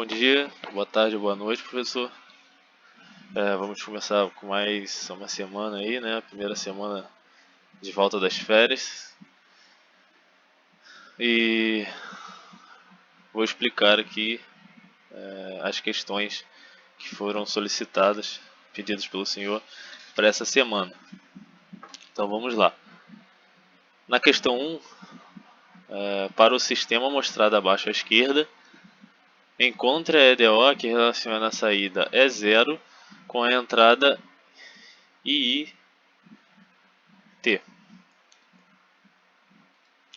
Bom dia, boa tarde, boa noite, professor. Vamos começar com mais uma semana aí, né? A primeira semana de volta das férias. E vou explicar aqui as questões que foram solicitadas, pedidas pelo senhor para essa semana. Então vamos lá. Na questão 1, para o sistema mostrado abaixo à esquerda, encontre a EDO que relaciona a saída E0 com a entrada IIT.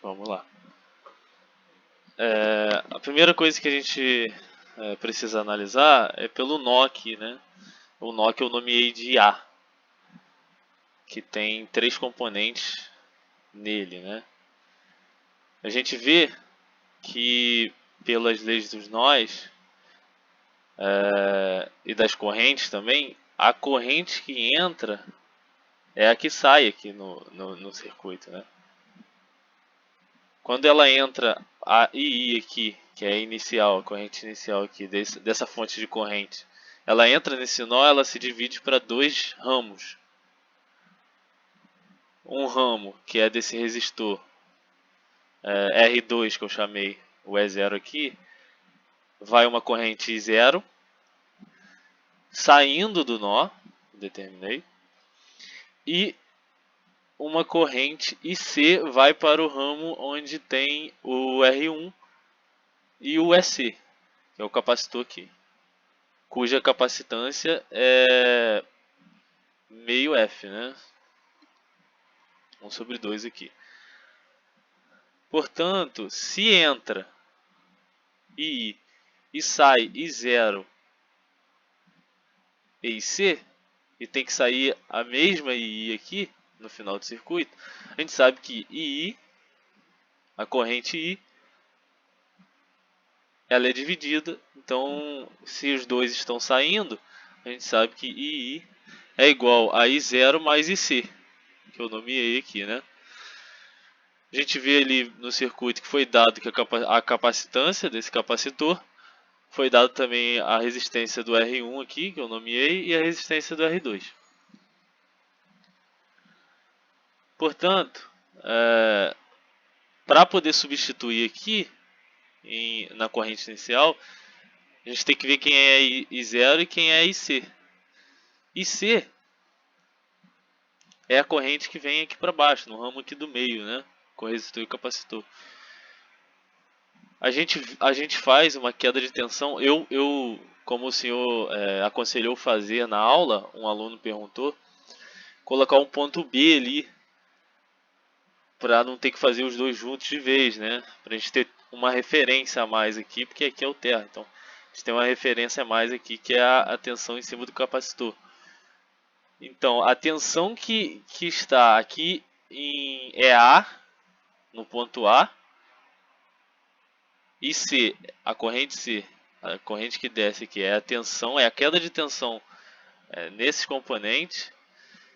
Vamos lá. A primeira coisa que a gente precisa analisar é pelo nó aqui, né? O nó que eu nomeei de A, que tem 3 componentes nele, né? A gente vê que pelas leis dos nós e das correntes também, a corrente que entra é a que sai aqui no circuito, né? Quando ela entra a II aqui, que é a inicial, a corrente inicial aqui dessa fonte de corrente, ela entra nesse nó, ela se divide para 2 ramos. Um ramo que é desse resistor R2 que eu chamei o E0 aqui, vai uma corrente I0 saindo do nó, determinei, e uma corrente IC vai para o ramo onde tem o R1 e o EC, que é o capacitor aqui, cuja capacitância é meio F, né? 1/2 aqui. Portanto, se entra II e sai I0 e IC, e tem que sair a mesma II aqui no final do circuito, a gente sabe que II, a corrente I, ela é dividida. Então, se os dois estão saindo, a gente sabe que II é igual a I0 mais IC, que eu nomeei aqui, né? A gente vê ali no circuito que foi dado que a capacitância desse capacitor, foi dado também a resistência do R1 aqui, que eu nomeei, e a resistência do R2. Portanto, para poder substituir aqui na corrente inicial, a gente tem que ver quem é I0 e quem é IC. IC é a corrente que vem aqui para baixo, no ramo aqui do meio, né? Com resistor e capacitor. A gente faz uma queda de tensão. Como o senhor aconselhou fazer na aula, um aluno perguntou, colocar um ponto B ali, para não ter que fazer os dois juntos de vez, né? Para a gente ter uma referência a mais aqui, porque aqui é o terra. Então, a gente tem uma referência a mais aqui, que é a tensão em cima do capacitor. Então, a tensão que está aqui em EA, no ponto A, e C, a corrente C, a corrente que desce aqui, é a tensão, é a queda de tensão nesses componentes,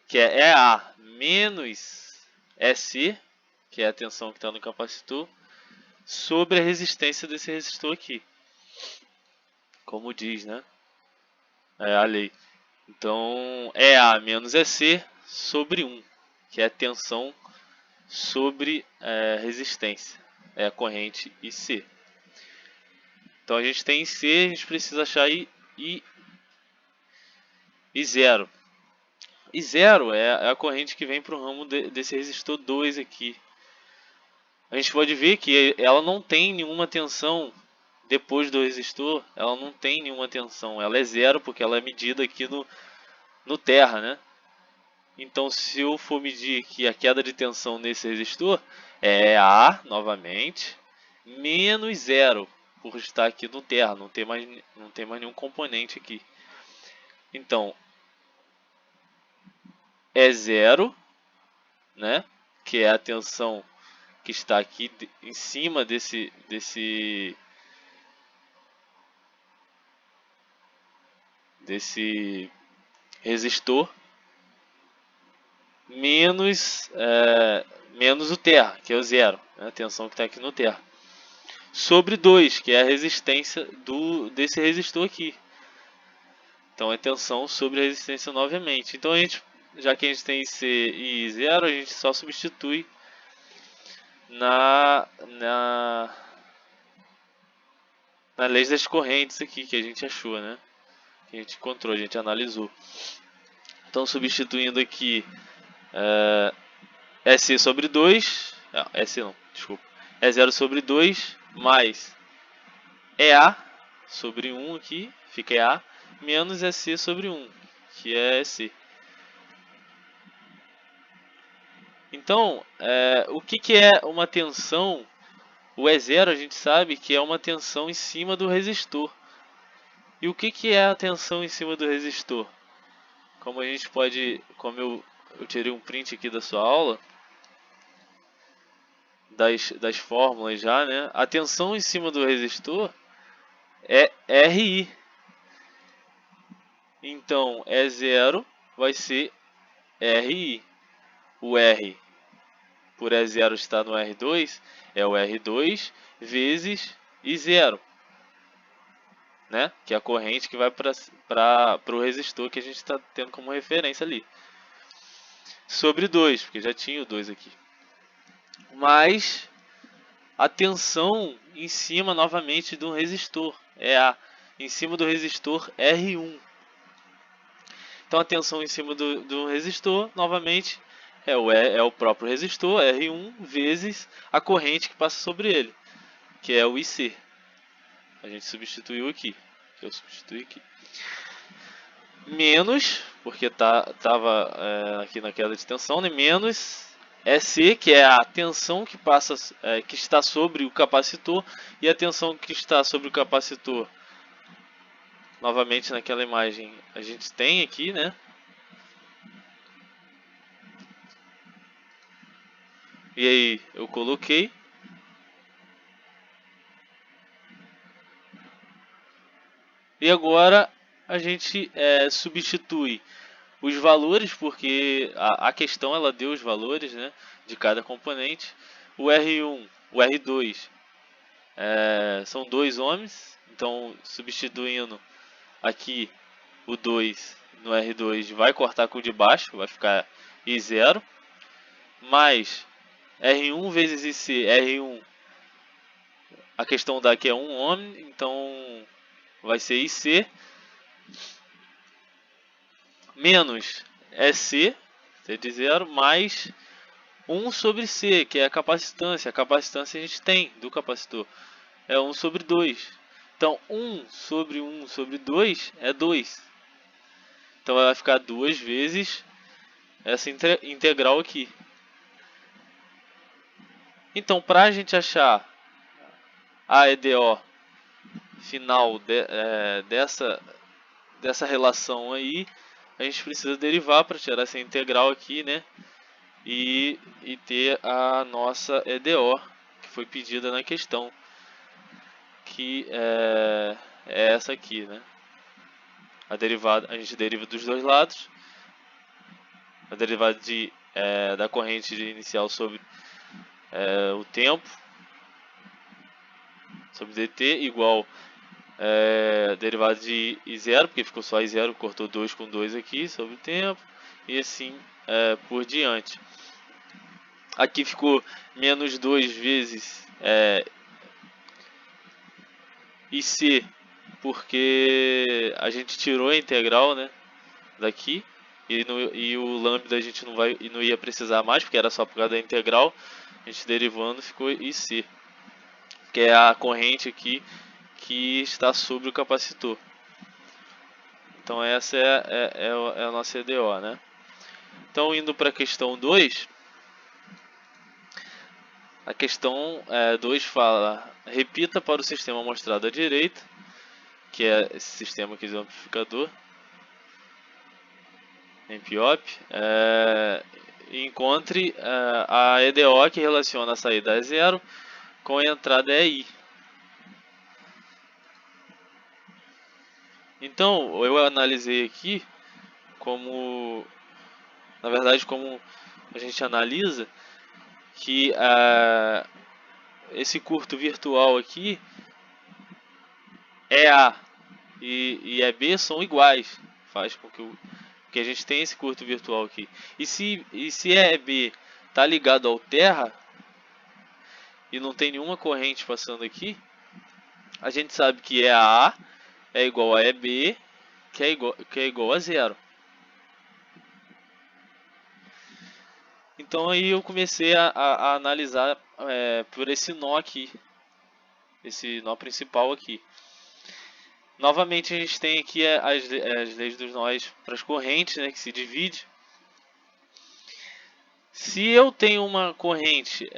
que é EA menos EC, que é a tensão que está no capacitor, sobre a resistência desse resistor aqui, como diz, né? A lei. Então, EA menos EC sobre 1, que é a tensão sobre resistência, é a corrente IC. Então a gente tem IC, a gente precisa achar I0. I0 é a corrente que vem para o ramo desse resistor 2 aqui. A gente pode ver que ela não tem nenhuma tensão depois do resistor, ela não tem nenhuma tensão, ela é 0 porque ela é medida aqui no terra, né? Então, se eu for medir aqui a queda de tensão nesse resistor, é A, novamente, menos 0, por estar aqui no terra, não tem mais nenhum componente aqui. Então, é 0, né? Que é a tensão que está aqui em cima desse resistor, menos o terra, que é o 0, né? A tensão que está aqui no terra, sobre 2, que é a resistência desse resistor aqui. Então é tensão sobre a resistência novamente. Então já que a gente tem IC e 0, a gente só substitui na lei das correntes aqui que a gente achou, né? Que a gente encontrou, a gente analisou. Então substituindo aqui SC sobre 2, SC não, desculpa, é 0 sobre 2 mais EA sobre 1 aqui, fica EA, menos SC sobre 1, que é SC. Então, o que é uma tensão? O E0 a gente sabe que é uma tensão em cima do resistor. E o que é a tensão em cima do resistor? Como a gente pode, como eu tirei um print aqui da sua aula, das fórmulas já, né? A tensão em cima do resistor é RI. Então, E0 vai ser RI. O R por E0 estar no R2 é o R2 vezes I0, né? Que é a corrente que vai para o resistor que a gente está tendo como referência ali. Sobre 2, porque já tinha o 2 aqui. Mas a tensão em cima novamente do resistor é em cima do resistor R1. Então a tensão em cima do resistor novamente é o próprio resistor R1 vezes a corrente que passa sobre ele, que é o IC. A gente substituiu aqui. Eu substituí aqui. Menos, porque estava aqui na queda de tensão, né? Menos EC, que é a tensão que passa, que está sobre o capacitor, e a tensão que está sobre o capacitor, novamente naquela imagem, a gente tem aqui, né? E aí eu coloquei. E agora a gente substitui os valores, porque a questão ela deu os valores, né, de cada componente. O R1, o R2 são 2 ohms, então substituindo aqui o 2 no R2 vai cortar com o de baixo, vai ficar I0, mais R1 vezes IC, R1, a questão daqui é 1 ohm, então vai ser IC, menos SC, C de 0, mais 1 sobre C, que é a capacitância. A capacitância a gente tem do capacitor. É 1 sobre 2. Então, 1 sobre 2 é 2. Então, vai ficar 2 vezes essa integral aqui. Então, para a gente achar a EDO final dessa relação aí, a gente precisa derivar para tirar essa integral aqui, né? E ter a nossa EDO, que foi pedida na questão, que é essa aqui, né? A derivada, a gente deriva dos dois lados, a derivada da corrente inicial sobre o tempo, sobre dt, igual derivada de I0, porque ficou só I0, cortou 2 com 2 aqui, sobre o tempo, e assim por diante. Aqui ficou menos 2 vezes IC, porque a gente tirou a integral, né, daqui, e o lambda a gente não ia precisar mais, porque era só por causa da integral. A gente derivando ficou IC, que é a corrente aqui que está sobre o capacitor. Então essa é a nossa EDO, né? Então indo para a questão 2, a questão 2 fala: repita para o sistema mostrado à direita, que é esse sistema aqui do amplificador, MPOP, e encontre a EDO que relaciona a saída E0 com a entrada EI. Então, eu analisei aqui na verdade, como a gente analisa, que esse curto virtual aqui, EA e EB são iguais. Faz com que a gente tenha esse curto virtual aqui. E se EB está ligado ao terra e não tem nenhuma corrente passando aqui, a gente sabe que EA é igual a EB, que é igual a zero. Então aí eu comecei a analisar por esse nó aqui, esse nó principal aqui. Novamente a gente tem aqui as leis dos nós para as correntes, né, que se divide. Se eu tenho uma corrente,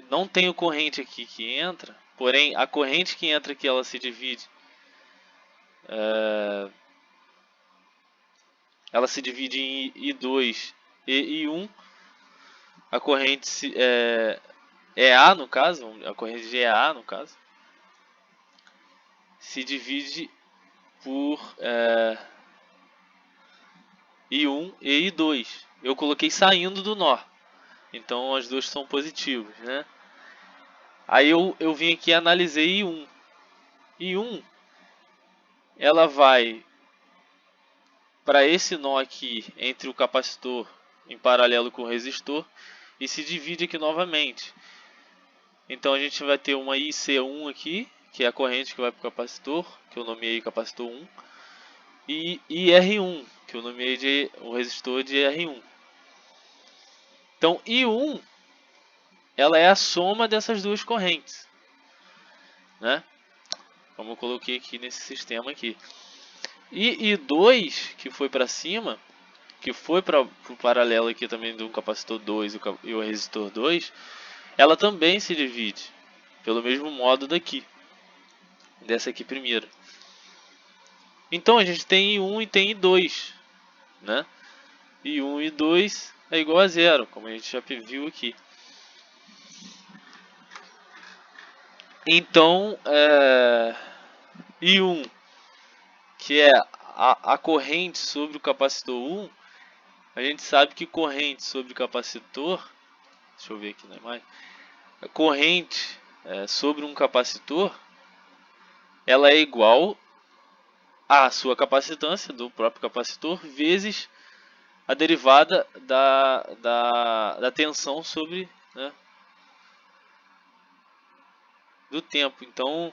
não tenho corrente aqui que entra, porém a corrente que entra aqui ela se divide. Ela se divide em I2 e I1. A corrente EA no caso, a corrente de EA no caso, se divide por I1 e I2. Eu coloquei saindo do nó, então as duas são positivas, né? Aí eu vim aqui e analisei I1. I1 ela vai para esse nó aqui entre o capacitor em paralelo com o resistor e se divide aqui novamente. Então a gente vai ter uma IC1 aqui, que é a corrente que vai para o capacitor, que eu nomeei capacitor 1, e IR1, que eu nomeei o resistor de R1. Então I1 ela é a soma dessas duas correntes, né? Como eu coloquei aqui nesse sistema aqui. E I2, que foi para cima, que foi para o paralelo aqui também do capacitor 2 e o resistor 2, ela também se divide pelo mesmo modo daqui, dessa aqui primeira. Então a gente tem I1 e tem I2, né? I1 e I2 é igual a zero, como a gente já viu aqui. Então I1, que é a corrente sobre o capacitor 1, a gente sabe que corrente sobre o capacitor, deixa eu ver aqui na imagem, a corrente sobre um capacitor, ela é igual à sua capacitância do próprio capacitor vezes a derivada da tensão sobre, né, do tempo. Então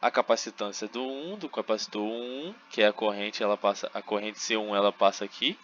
a capacitância do capacitor 1, que é a corrente C1, ela passa aqui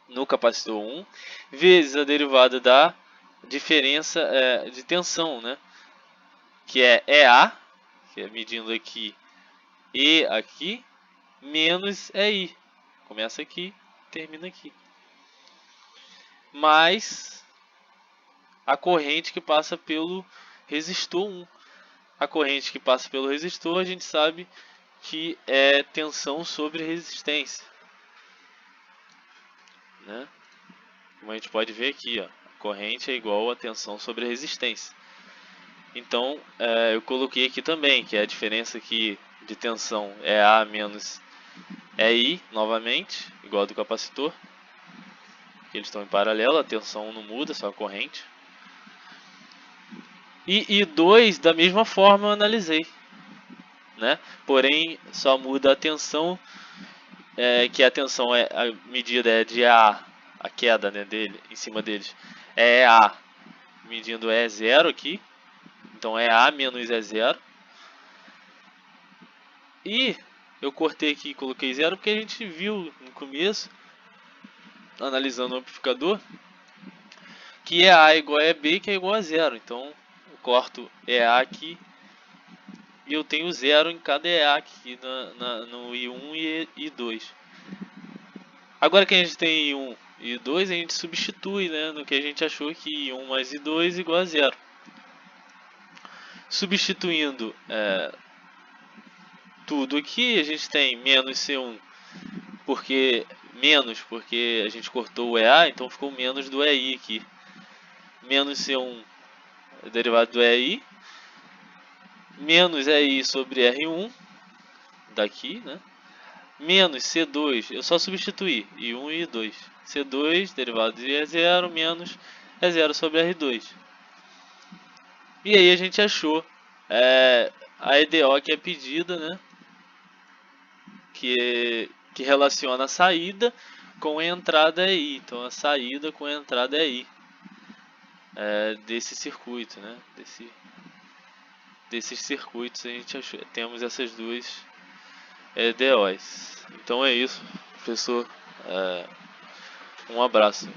no capacitor 1, vezes a derivada da diferença de tensão, né? Que é EA, que é medindo aqui e aqui, menos EI. Começa aqui, termina aqui. Mais a corrente que passa pelo resistor 1. A corrente que passa pelo resistor, a gente sabe que é tensão sobre resistência, né? Como a gente pode ver aqui, ó, a corrente é igual a tensão sobre resistência. Então eu coloquei aqui também que a diferença aqui de tensão é A menos EI, novamente, igual a do capacitor. Eles estão em paralelo, a tensão não muda, só a corrente. E I2 da mesma forma eu analisei, né? Porém só muda a tensão, que a tensão a medida é de A, a queda, né, dele, em cima deles, é A, medindo E0 aqui, então é A menos E0. E eu cortei aqui e coloquei 0 porque a gente viu no começo, analisando o amplificador, que é A igual a EB, que é igual a 0. Então eu corto EA aqui e eu tenho 0 em cada EA aqui no I1 e I2. Agora que a gente tem I1 e I2, a gente substitui, né, no que a gente achou aqui, I1 mais I2 igual a 0. Substituindo tudo aqui, a gente tem menos C1, porque a gente cortou o EA, então ficou menos do EI aqui. Menos C1 é derivado do EI, menos EI sobre R1, daqui, né? menos C2, eu só substituir I1 e I2. C2, derivado de E0, menos E0 sobre R2. E aí a gente achou a EDO que é pedida, né? Que relaciona a saída com a entrada I. Então a saída com a entrada é I. Desse circuito, né? Desses circuitos a gente achou, temos essas duas EDOs. Então é isso, professor. Um abraço.